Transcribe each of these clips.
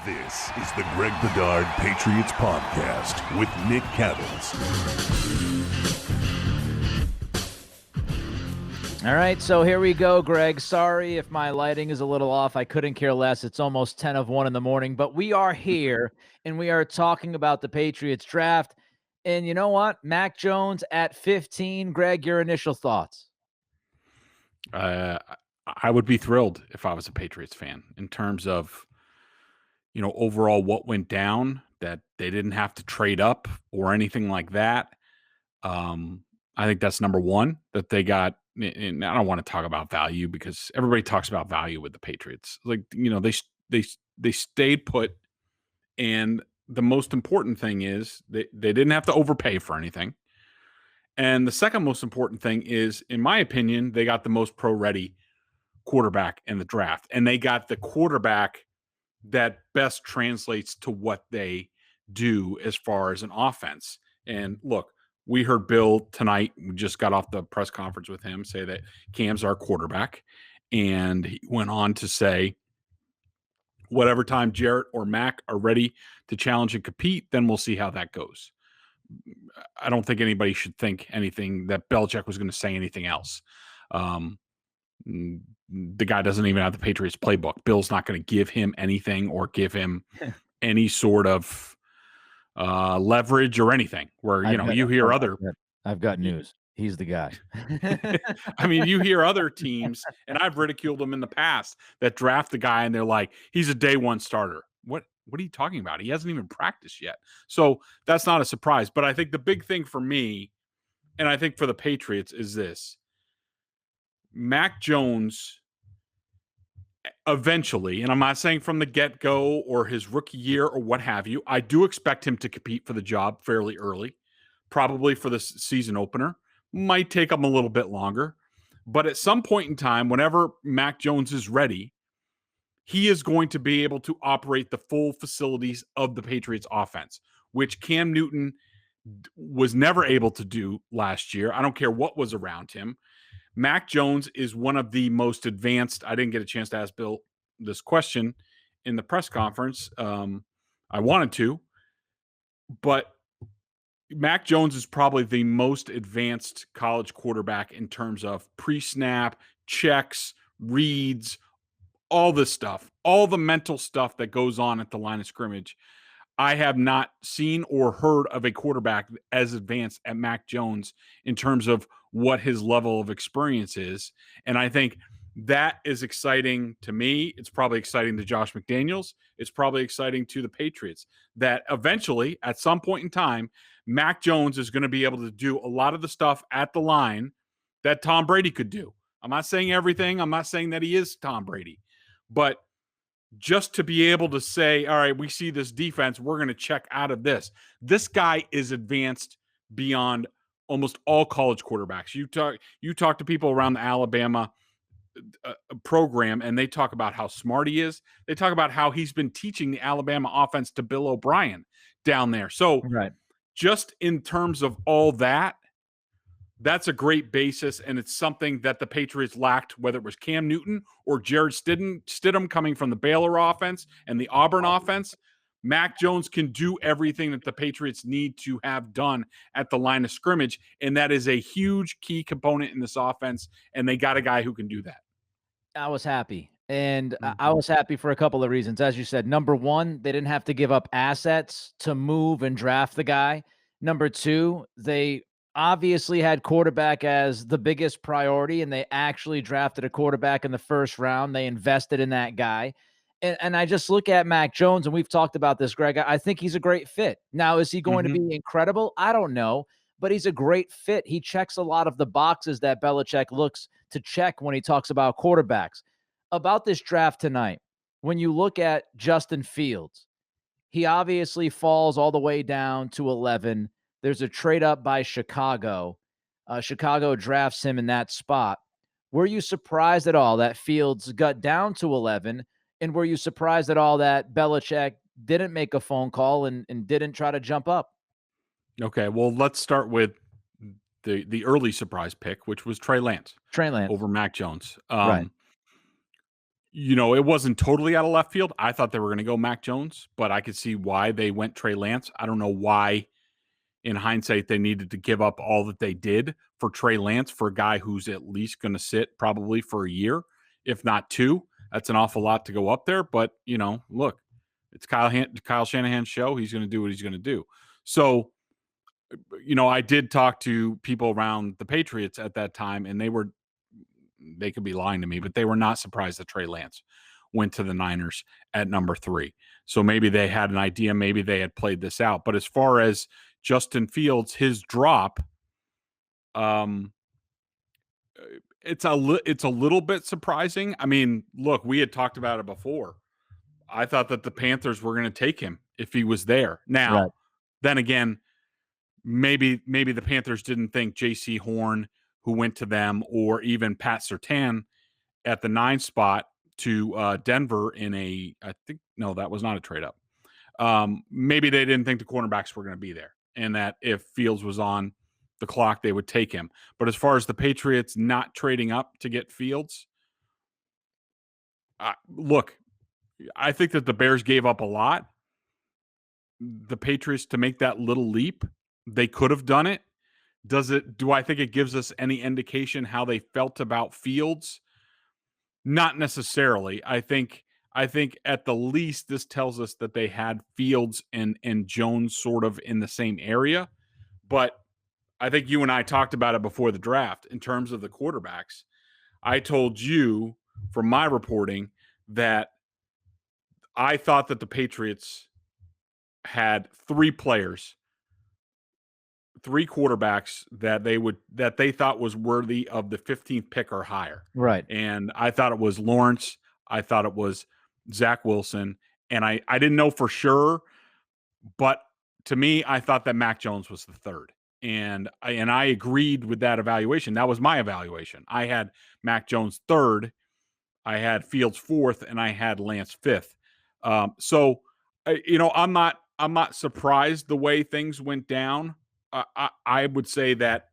This is the Greg Bedard Patriots Podcast with Nick Cavins. All right, so here we go, Greg. Sorry if my lighting is a little off. I couldn't care less. It's almost 10 of 1 in the morning, but we are here, and we are talking about the Patriots draft. And you know what? Mac Jones at 15. Greg, your initial thoughts? I would be thrilled if I was a Patriots fan in terms of, overall what went down, that they didn't have to trade up or anything like that. I think that's number one, that they got. And I don't want to talk about value because everybody talks about value with the Patriots. Like, they stayed put. And the most important thing is they didn't have to overpay for anything. And the second most important thing is, in my opinion, they got the most pro-ready quarterback in the draft. And they got the quarterback that best translates to what they do as far as an offense. And look, we heard Bill tonight, we just got off the press conference with him, say that Cam's our quarterback. And he went on to say, whatever time Jarrett or Mac are ready to challenge and compete, then we'll see how that goes. I don't think anybody should think anything that Belichick was going to say anything else. The guy doesn't even have the Patriots playbook. Bill's not going to give him anything or give him any sort of leverage or anything where, you hear other. I've got news. He's the guy. I mean, you hear other teams, and I've ridiculed them in the past, that draft the guy and they're like, he's a day one starter. What are you talking about? He hasn't even practiced yet. So that's not a surprise. But I think the big thing for me, and I think for the Patriots, is this. Mac Jones eventually, and I'm not saying from the get-go or his rookie year or what have you, I do expect him to compete for the job fairly early, probably for the season opener. Might take him a little bit longer. But at some point in time, whenever Mac Jones is ready, he is going to be able to operate the full facilities of the Patriots offense, which Cam Newton was never able to do last year. I don't care what was around him. Mac Jones is one of the most advanced. I didn't get a chance to ask Bill this question in the press conference. I wanted to, but Mac Jones is probably the most advanced college quarterback in terms of pre-snap, checks, reads, all this stuff, all the mental stuff that goes on at the line of scrimmage. I have not seen or heard of a quarterback as advanced at Mac Jones in terms of what his level of experience is. And I think that is exciting to me. It's probably exciting to Josh McDaniels. It's probably exciting to the Patriots that eventually, at some point in time, Mac Jones is going to be able to do a lot of the stuff at the line that Tom Brady could do. I'm not saying everything. I'm not saying that he is Tom Brady. But just to be able to say, all right, we see this defense, we're going to check out of this. This guy is advanced beyond almost all college quarterbacks. You talk to people around the Alabama program, and they talk about how smart he is. They talk about how he's been teaching the Alabama offense to Bill O'Brien down there. So Right. Just in terms of all that, that's a great basis, and it's something that the Patriots lacked, whether it was Cam Newton or Jared Stidham coming from the Baylor offense and the Auburn offense. Mac Jones can do everything that the Patriots need to have done at the line of scrimmage, and that is a huge key component in this offense, and they got a guy who can do that. I was happy, and I was happy for a couple of reasons. As you said, number one, they didn't have to give up assets to move and draft the guy. Number two, they obviously had quarterback as the biggest priority, and they actually drafted a quarterback in the first round. They invested in that guy. And I just look at Mac Jones, and we've talked about this, Greg. I think he's a great fit. Now, is he going to be incredible? I don't know, but he's a great fit. He checks a lot of the boxes that Belichick looks to check when he talks about quarterbacks. About this draft tonight, when you look at Justin Fields, he obviously falls all the way down to 11. There's a trade up by Chicago. Chicago drafts him in that spot. Were you surprised at all that Fields got down to 11? And were you surprised at all that Belichick didn't make a phone call and didn't try to jump up? Okay, well, let's start with the early surprise pick, which was Trey Lance. Trey Lance. Over Mac Jones. Right. it wasn't totally out of left field. I thought they were going to go Mac Jones, but I could see why they went Trey Lance. I don't know why, in hindsight, they needed to give up all that they did for Trey Lance for a guy who's at least going to sit probably for a year, if not 2. That's an awful lot to go up there. But, look, it's Kyle Shanahan's show. He's going to do what he's going to do. So, I did talk to people around the Patriots at that time, and they could be lying to me, but they were not surprised that Trey Lance went to the Niners at number 3. So maybe they had an idea, maybe they had played this out. But as far as Justin Fields, his drop, it's a little bit surprising. I mean, look, we had talked about it before. I thought that the Panthers were going to take him if he was there. Now, Then again, maybe the Panthers didn't think J.C. Horn, who went to them, or even Pat Surtain at the 9 spot to Denver that was not a trade up. Maybe they didn't think the cornerbacks were going to be there, and that if Fields was on the clock, they would take him. But as far as the Patriots not trading up to get Fields, look, I think that the Bears gave up a lot. The Patriots, to make that little leap, they could have done it. Do I think it gives us any indication how they felt about Fields? Not necessarily. I think at the least this tells us that they had Fields and Jones sort of in the same area. But I think you and I talked about it before the draft in terms of the quarterbacks. I told you from my reporting that I thought that the Patriots had 3 quarterbacks that they thought was worthy of the 15th pick or higher. Right. And I thought it was Lawrence. I thought it was Zach Wilson. And I didn't know for sure, but to me, I thought that Mac Jones was the 3rd. And I agreed with that evaluation. That was my evaluation. I had Mac Jones 3rd. I had Fields 4th, and I had Lance 5th. I'm not surprised the way things went down. I would say that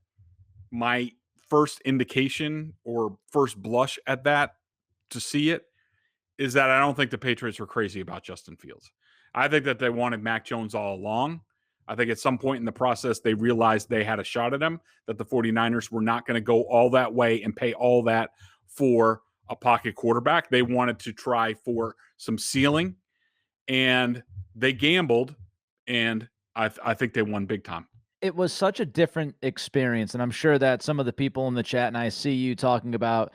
my first indication or first blush at that to see it is that I don't think the Patriots were crazy about Justin Fields. I think that they wanted Mac Jones all along. I think at some point in the process, they realized they had a shot at him, that the 49ers were not going to go all that way and pay all that for a pocket quarterback. They wanted to try for some ceiling, and they gambled, and I think they won big time. It was such a different experience, and I'm sure that some of the people in the chat, and I see you talking about,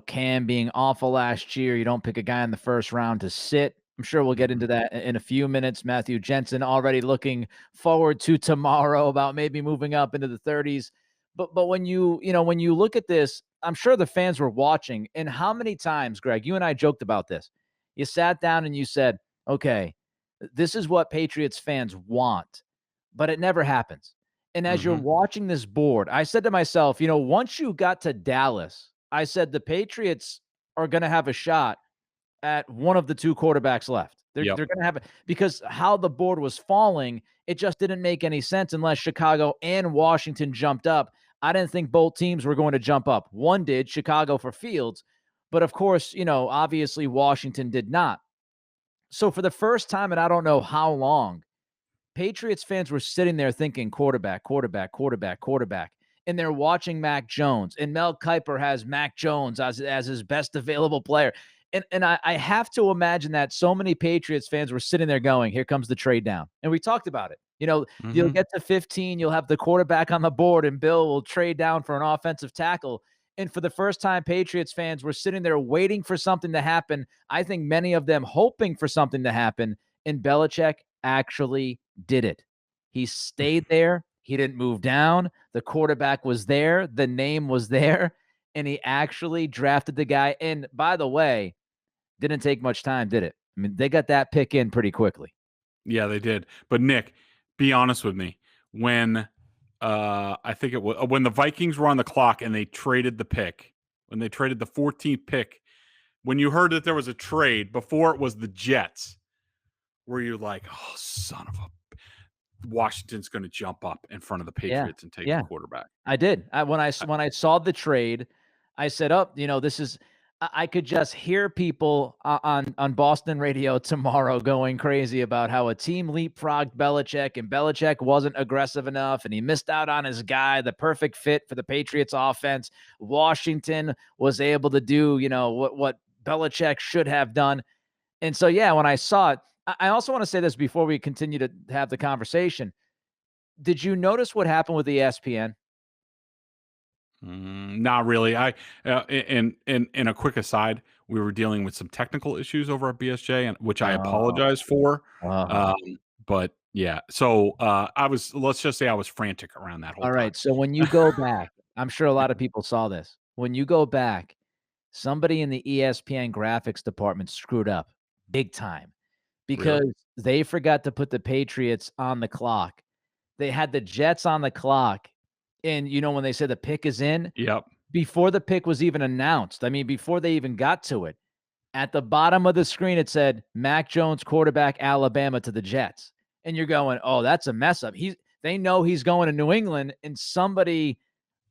Cam being awful last year. You don't pick a guy in the first round to sit. I'm sure we'll get into that in a few minutes. Matthew Jensen already looking forward to tomorrow about maybe moving up into the 30s. But when you look at this, I'm sure the fans were watching. And how many times, Greg, you and I joked about this. You sat down and you said, okay, this is what Patriots fans want, but it never happens. And as you're watching this board, I said to myself, once you got to Dallas, I said the Patriots are going to have a shot at one of the 2 quarterbacks left. They're going to have it, because how the board was falling, it just didn't make any sense unless Chicago and Washington jumped up. I didn't think both teams were going to jump up. One did, Chicago for Fields, but of course, obviously Washington did not. So for the first time, and I don't know how long, Patriots fans were sitting there thinking quarterback, quarterback, quarterback, quarterback. And they're watching Mac Jones. And Mel Kiper has Mac Jones as his best available player. And I have to imagine that so many Patriots fans were sitting there going, here comes the trade down. And we talked about it. You'll get to 15, you'll have the quarterback on the board, and Bill will trade down for an offensive tackle. And for the first time, Patriots fans were sitting there waiting for something to happen. I think many of them hoping for something to happen. And Belichick actually did it. He stayed there. He didn't move down. The quarterback was there. The name was there. And he actually drafted the guy. And by the way, didn't take much time, did it? I mean, they got that pick in pretty quickly. Yeah, they did. But Nick, be honest with me. When I think it was when the Vikings were on the clock and they traded the pick, when they traded the 14th pick, when you heard that there was a trade before it was the Jets, were you like, oh, son of a, Washington's going to jump up in front of the Patriots and take the quarterback? I did. When I saw the trade, I said, oh, this is, I could just hear people on Boston radio tomorrow going crazy about how a team leapfrogged Belichick and Belichick wasn't aggressive enough and he missed out on his guy, the perfect fit for the Patriots offense. Washington was able to do, what Belichick should have done. And so, yeah, when I saw it, I also want to say this before we continue to have the conversation. Did you notice what happened with ESPN? Not really. In a quick aside, we were dealing with some technical issues over at BSJ, and which I apologize for. Uh-huh. But yeah, so let's just say I was frantic around that whole All time. right. So when you go back, I'm sure a lot of people saw this. When you go back, somebody in the ESPN graphics department screwed up big time because they forgot to put the Patriots on the clock. They had the Jets on the clock. And when they said the pick is in, Yep. before the pick was even announced, I mean, before they even got to it, at the bottom of the screen, it said Mac Jones, quarterback, Alabama to the Jets. And you're going, oh, that's a mess up. They know he's going to New England, and somebody,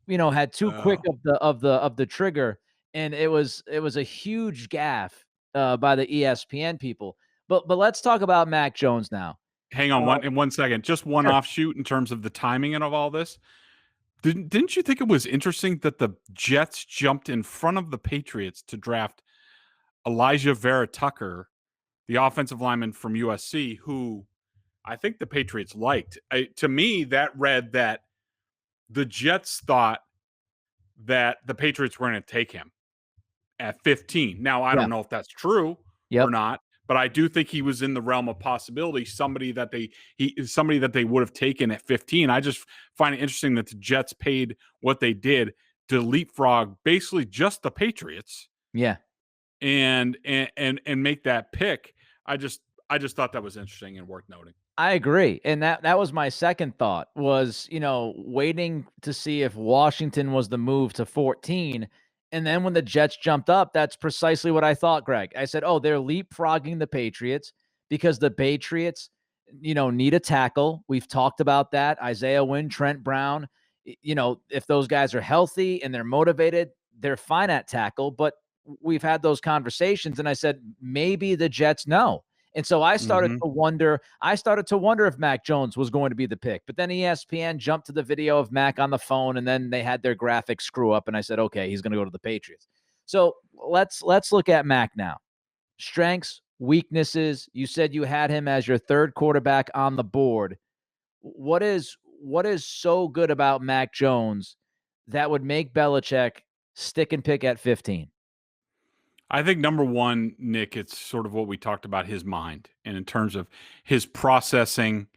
had too quick of the trigger, and it was a huge gaffe by the ESPN people. But let's talk about Mac Jones now. Hang on one second. Just one offshoot in terms of the timing and of all this. Didn't you think it was interesting that the Jets jumped in front of the Patriots to draft Elijah Vera Tucker, the offensive lineman from USC, who I think the Patriots liked? To me, that read that the Jets thought that the Patriots were going to take him at 15. Now, I don't know if that's true or not, but I do think he was in the realm of possibility. Somebody that they would have taken at 15. I just find it interesting that the Jets paid what they did to leapfrog basically just the Patriots. Yeah. And make that pick. I just thought that was interesting and worth noting. I agree. And that was my second thought was, waiting to see if Washington was the move to 14. And then when the Jets jumped up, that's precisely what I thought, Greg. I said, oh, they're leapfrogging the Patriots because the Patriots, need a tackle. We've talked about that. Isaiah Wynn, Trent Brown, if those guys are healthy and they're motivated, they're fine at tackle. But we've had those conversations, and I said, maybe the Jets know. And so I started to wonder. I started to wonder if Mac Jones was going to be the pick. But then ESPN jumped to the video of Mac on the phone, and then they had their graphics screw up, and I said, okay, he's going to go to the Patriots. So let's look at Mac now. Strengths, weaknesses. You said you had him as your third quarterback on the board. What is so good about Mac Jones that would make Belichick stick and pick at 15? I think number one, Nick, it's sort of what we talked about, his mind, and in terms of his processing,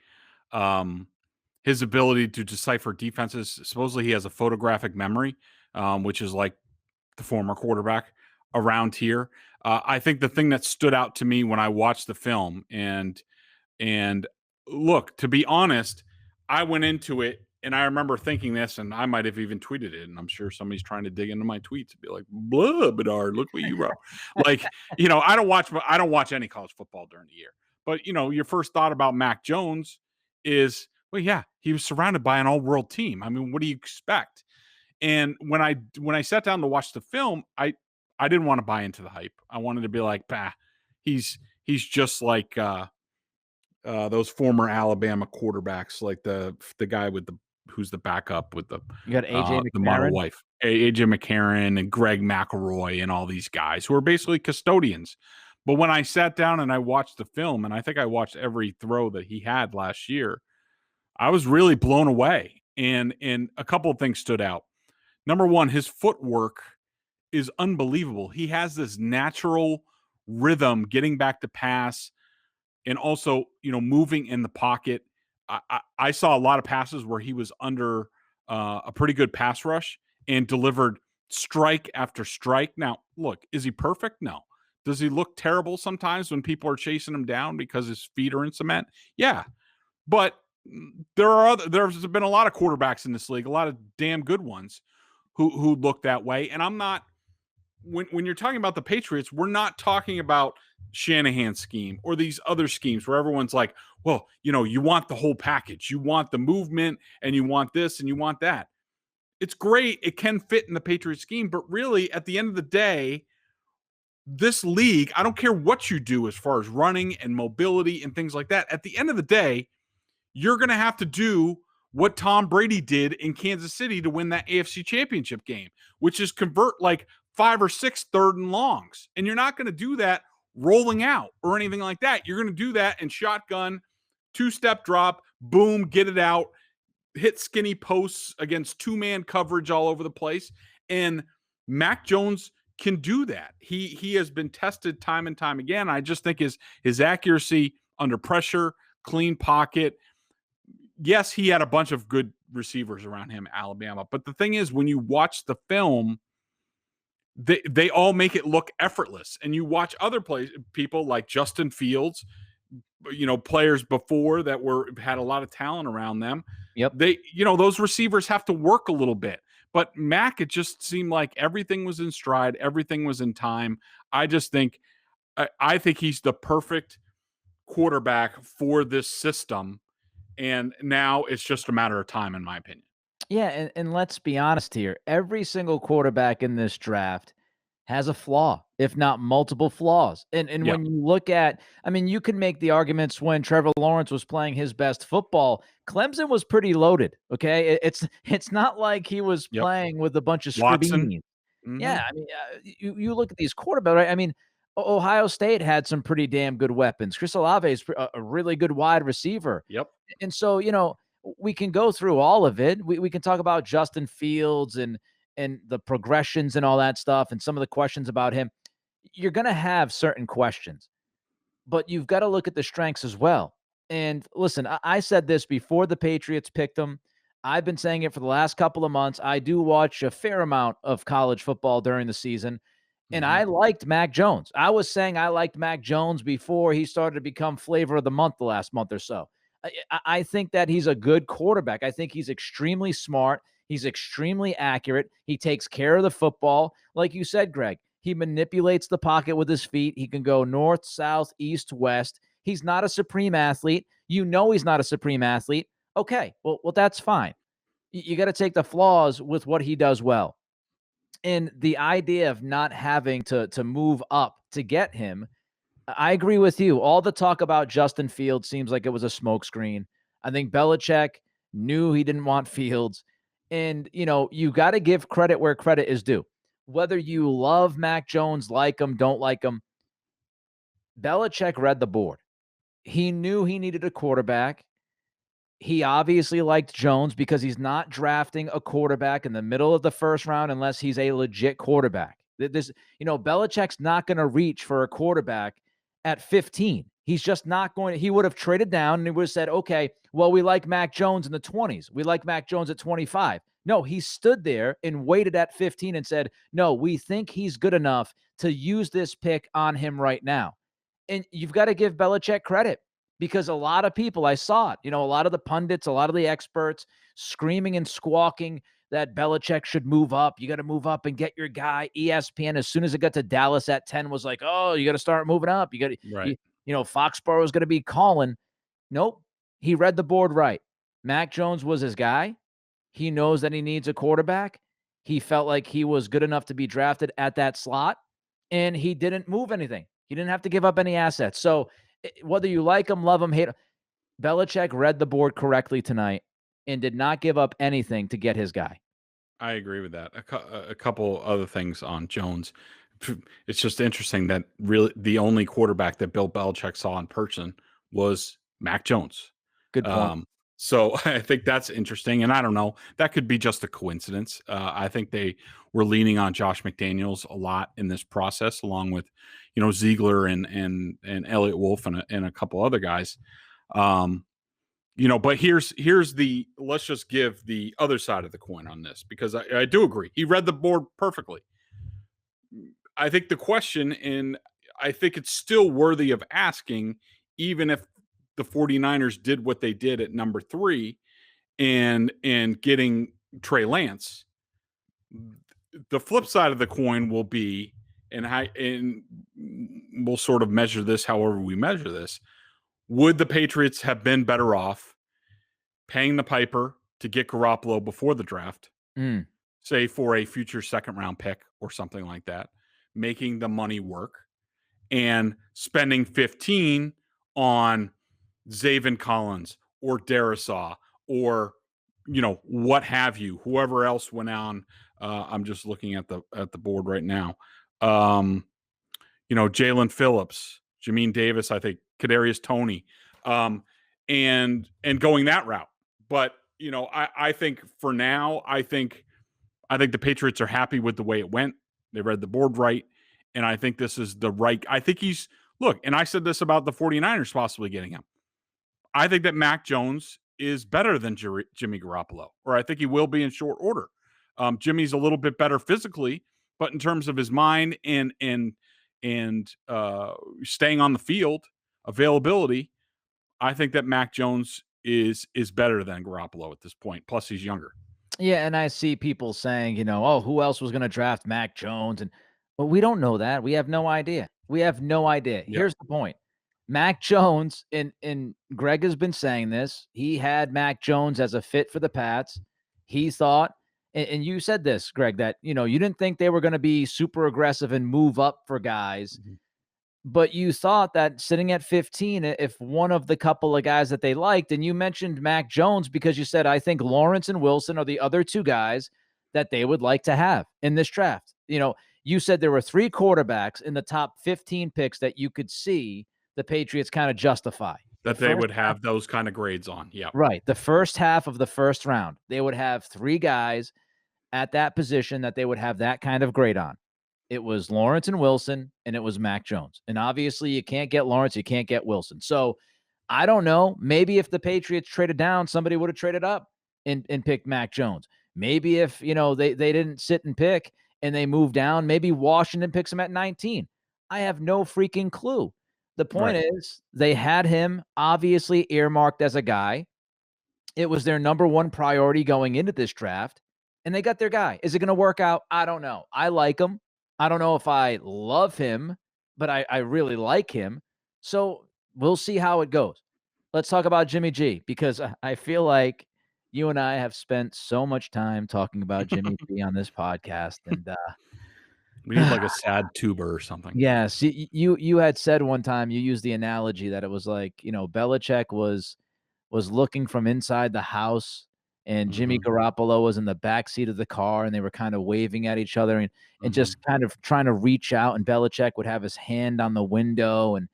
his ability to decipher defenses. Supposedly he has a photographic memory, which is like the former quarterback around here. I think the thing that stood out to me when I watched the film, and look, to be honest, I went into it and I remember thinking this, and I might have even tweeted it, and I'm sure somebody's trying to dig into my tweets and be like, blah, Bedard, look what you wrote. Like, I don't watch any college football during the year. But, your first thought about Mac Jones is, well, yeah, he was surrounded by an all-world team. I mean, what do you expect? And when I sat down to watch the film, I didn't want to buy into the hype. I wanted to be like, bah, he's just like those former Alabama quarterbacks, like the guy who's the backup with the model wife, AJ McCarron and Greg McElroy and all these guys who are basically custodians. But when I sat down and I watched the film, and I think I watched every throw that he had last year, I was really blown away. And a couple of things stood out. Number one, his footwork is unbelievable. He has this natural rhythm getting back to pass and also, moving in the pocket. I saw a lot of passes where he was under a pretty good pass rush and delivered strike after strike. Now, look, is he perfect? No. Does he look terrible sometimes when people are chasing him down because his feet are in cement? Yeah. But there's been a lot of quarterbacks in this league, a lot of damn good ones who look that way. And I'm not, when you're talking about the Patriots, we're not talking about Shanahan's scheme or these other schemes where everyone's like, well, you want the whole package. You want the movement and you want this and you want that. It's great. It can fit in the Patriots scheme, but really at the end of the day, this league, I don't care what you do as far as running and mobility and things like that. At the end of the day, you're going to have to do what Tom Brady did in Kansas City to win that AFC Championship game, which is convert like 5 or 6 third and longs. And you're not going to do that rolling out or anything like that. You're going to do that in shotgun, 2-step drop, boom, get it out, hit skinny posts against 2-man coverage all over the place. And Mac Jones can do that. He has been tested time and time again. I just think his accuracy under pressure, clean pocket. Yes, he had a bunch of good receivers around him, Alabama. But the thing is, when you watch the film, they all make it look effortless. And you watch other people like Justin Fields, players before that had a lot of talent around them. Yep. Those receivers have to work a little bit. But Mac, it just seemed like everything was in stride, everything was in time. I think he's the perfect quarterback for this system. And now it's just a matter of time, in my opinion. Yeah, and let's be honest here. Every single quarterback in this draft has a flaw, if not multiple flaws. And when you look at, you can make the arguments when Trevor Lawrence was playing his best football, Clemson was pretty loaded, okay? It's not like he was playing with a bunch of screaming. Mm-hmm. Yeah, you look at these quarterbacks, right? Ohio State had some pretty damn good weapons. Chris Olave is a really good wide receiver. Yep. And so, we can go through all of it. We can talk about Justin Fields and the progressions and all that stuff and some of the questions about him. You're going to have certain questions, but you've got to look at the strengths as well. And listen, I said this before the Patriots picked him. I've been saying it for the last couple of months. I do watch a fair amount of college football during the season, and I liked Mac Jones. I was saying I liked Mac Jones before he started to become flavor of the month the last month or so. I think that he's a good quarterback. I think he's extremely smart. He's extremely accurate. He takes care of the football. Like you said, Greg, he manipulates the pocket with his feet. He can go north, south, east, west. He's not a supreme athlete. He's not a supreme athlete. Okay, well, that's fine. You got to take the flaws with what he does well. And the idea of not having to move up to get him, I agree with you. All the talk about Justin Fields seems like it was a smokescreen. I think Belichick knew he didn't want Fields. And, you got to give credit where credit is due. Whether you love Mac Jones, like him, don't like him, Belichick read the board. He knew he needed a quarterback. He obviously liked Jones because he's not drafting a quarterback in the middle of the first round unless he's a legit quarterback. Belichick's not going to reach for a quarterback at 15. He's just not going to. He would have traded down and he would have said, okay, well, we like Mac Jones in the 20s. We like Mac Jones at 25. No, he stood there and waited at 15 and said, no, we think he's good enough to use this pick on him right now. And you've got to give Belichick credit because a lot of people, I saw it, a lot of the pundits, a lot of the experts screaming and squawking that Belichick should move up. You got to move up and get your guy. ESPN, as soon as it got to Dallas at 10, was like, oh, you got to start moving up. You got to, right. Foxborough is going to be calling. Nope. He read the board right. Mac Jones was his guy. He knows that he needs a quarterback. He felt like he was good enough to be drafted at that slot, and he didn't move anything. He didn't have to give up any assets. So whether you like him, love him, hate him, Belichick read the board correctly tonight and did not give up anything to get his guy. I agree with that. A couple other things on Jones. It's just interesting that really the only quarterback that Bill Belichick saw in person was Mac Jones. Good point. So I think that's interesting. And I don't know, that could be just a coincidence. I think they were leaning on Josh McDaniels a lot in this process, along with, Ziegler and Elliott Wolf and a couple other guys. But let's just give the other side of the coin on this, because I do agree. He read the board perfectly. I think the question, and I think it's still worthy of asking, even if the 49ers did what they did at number 3 and getting Trey Lance, the flip side of the coin will be, and we'll sort of measure this however we measure this, would the Patriots have been better off paying the piper to get Garoppolo before the draft, say for a future second round pick or something like that, making the money work and spending 15 on Zaven Collins or Darisaw or, what have you, whoever else went on. I'm just looking at the board right now. Jalen Phillips, Jamin Davis, I think Kadarius Toney, and going that route. But, I think for now, I think the Patriots are happy with the way it went. They read the board right. And I think this is the right. I think and I said this about the 49ers possibly getting him. I think that Mac Jones is better than Jimmy Garoppolo, or I think he will be in short order. Jimmy's a little bit better physically, but in terms of his mind and staying on the field, availability, I think that Mac Jones is better than Garoppolo at this point. Plus, he's younger. Yeah, and I see people saying, who else was going to draft Mac Jones? But we don't know that. We have no idea. Yep. Here's the point. Mac Jones, and Greg has been saying this, he had Mac Jones as a fit for the Pats. He thought, and you said this, Greg, that, you didn't think they were going to be super aggressive and move up for guys. Mm-hmm. But you thought that sitting at 15, if one of the couple of guys that they liked, and you mentioned Mac Jones because you said, I think Lawrence and Wilson are the other two guys that they would like to have in this draft. You said there were 3 quarterbacks in the top 15 picks that you could see the Patriots kind of justify. That they would have those kind of grades on. Yeah. Right. The first half of the first round, they would have 3 guys at that position that they would have that kind of grade on. It was Lawrence and Wilson, and it was Mac Jones. And obviously you can't get Lawrence, you can't get Wilson. So I don't know. Maybe if the Patriots traded down, somebody would have traded up and picked Mac Jones. Maybe if, they didn't sit and pick and they moved down, maybe Washington picks him at 19. I have no freaking clue. The point is they had him obviously earmarked as a guy. It was their number one priority going into this draft, and they got their guy. Is it going to work out? I don't know. I like him. I don't know if I love him, but I really like him. So we'll see how it goes. Let's talk about Jimmy G, because I feel like you and I have spent so much time talking about Jimmy G on this podcast. And we need like a sad tuber or something. Yes. You had said one time, you used the analogy that it was like, Belichick was looking from inside the house, and Jimmy Garoppolo was in the back seat of the car, and they were kind of waving at each other and just kind of trying to reach out, and Belichick would have his hand on the window and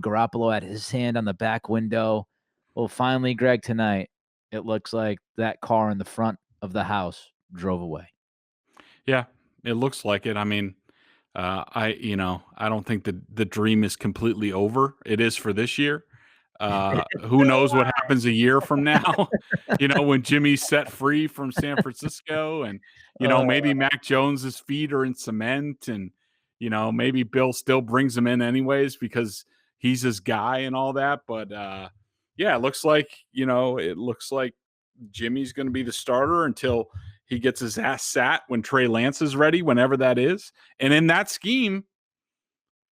Garoppolo had his hand on the back window. Well, finally, Greg, tonight, it looks like that car in the front of the house drove away. Yeah, it looks like it. I mean, I don't think the dream is completely over. It is for this year. Who knows what happens a year from now, when Jimmy's set free from San Francisco, and, maybe Mac Jones's feet are in cement, and, maybe Bill still brings him in anyways because he's his guy and all that. But, yeah, it looks like Jimmy's going to be the starter until he gets his ass sat when Trey Lance is ready, whenever that is. And in that scheme,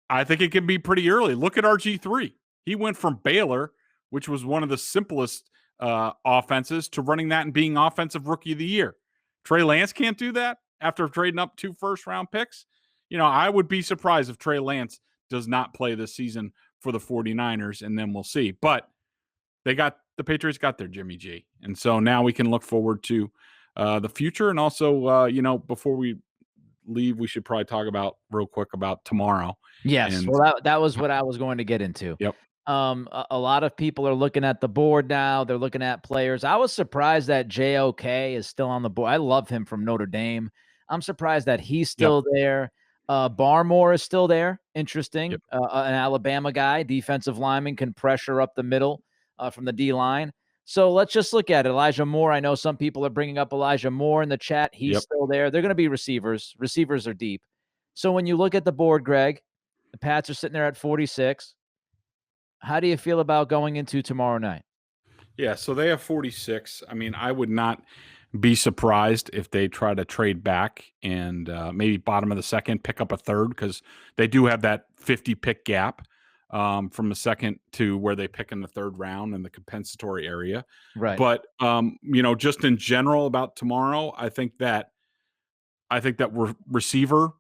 I think it can be pretty early. Look at RG3. He went from Baylor, which was one of the simplest offenses, to running that and being offensive rookie of the year. Trey Lance can't do that after trading up 2 first-round picks. I would be surprised if Trey Lance does not play this season for the 49ers, and then we'll see. But the Patriots got their Jimmy G. And so now we can look forward to the future. And also, before we leave, we should probably talk real quick about tomorrow. Yes. Well, that was what I was going to get into. Yep. A lot of people are looking at the board now. They're looking at players. I was surprised that JOK is still on the board. I love him from Notre Dame. I'm surprised that he's still there. Barmore is still there. Interesting. Yep. An Alabama guy, defensive lineman, can pressure up the middle from the D line. So let's just look at it. Elijah Moore. I know some people are bringing up Elijah Moore in the chat. He's still there. They're going to be receivers. Receivers are deep. So when you look at the board, Greg, the Pats are sitting there at 46. How do you feel about going into tomorrow night? Yeah, so they have 46. I mean, I would not be surprised if they try to trade back and maybe bottom of the second, pick up a third, because they do have that 50-pick gap from the second to where they pick in the third round in the compensatory area. Right. But, just in general about tomorrow, I think that receiver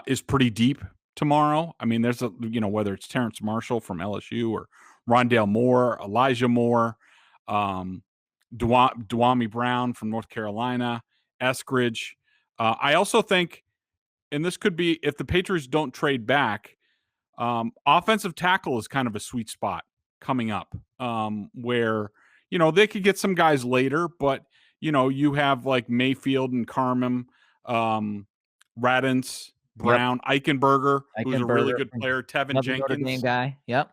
is pretty deep tomorrow. I mean, there's whether it's Terrence Marshall from LSU or Rondale Moore, Elijah Moore, Dwami Brown from North Carolina, Eskridge. I also think, and this could be if the Patriots don't trade back, offensive tackle is kind of a sweet spot coming up, where they could get some guys later, but you have like Mayfield and Carmen, Radens, Brown, Eichenberger, who's a really good player, Tevin Jenkins, Notre Dame guy. Yep.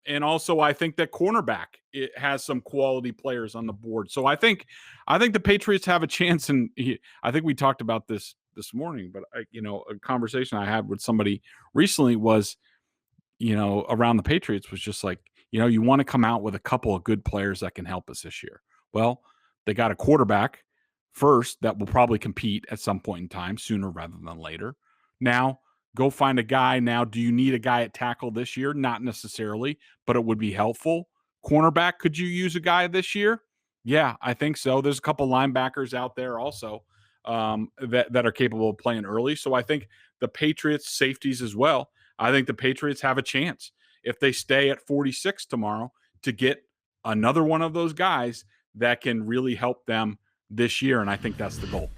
And also, I think that cornerback, it has some quality players on the board. So I think the Patriots have a chance. And I think we talked about this morning, but a conversation I had with somebody recently was, around the Patriots was just like, you want to come out with a couple of good players that can help us this year. Well, they got a quarterback first that will probably compete at some point in time, sooner rather than later. Now, go find a guy. Now, do you need a guy at tackle this year? Not necessarily, but it would be helpful. Cornerback, could you use a guy this year? Yeah, I think so. There's a couple linebackers out there also that are capable of playing early. So I think the Patriots safeties as well. I think the Patriots have a chance if they stay at 46 tomorrow to get another one of those guys that can really help them this year. And I think that's the goal.